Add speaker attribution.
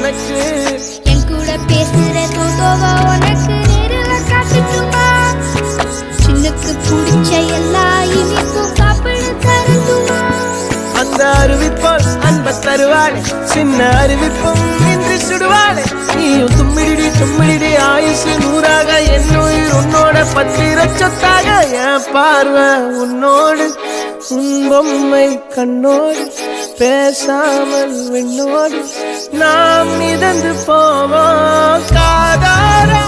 Speaker 1: உனக்கு
Speaker 2: என் கூட பேசுற போட்டோவா உனக்கு நேரில் காட்டுட்டுமா சின்னுக்கு பிடிச்ச எல்லா இனிப்பும் சாப்பிட தரட்டுமா
Speaker 1: அந்த அறிவிப்போல் அன்ப தருவாளே சின்ன அறிவிப்பும் இன்று சுடுவாளே நீயும் தும்மிடி தும்மிடி ஆயுசு நூறாக என் உயிர் உன்னோட பத்திர சொத்தாக என் பார்வை உன்னோடு உன் பொம்மை கண்ணோடு பேசாமல் விண்ணோடு நாம் மிதந்து போவோம் காதாரா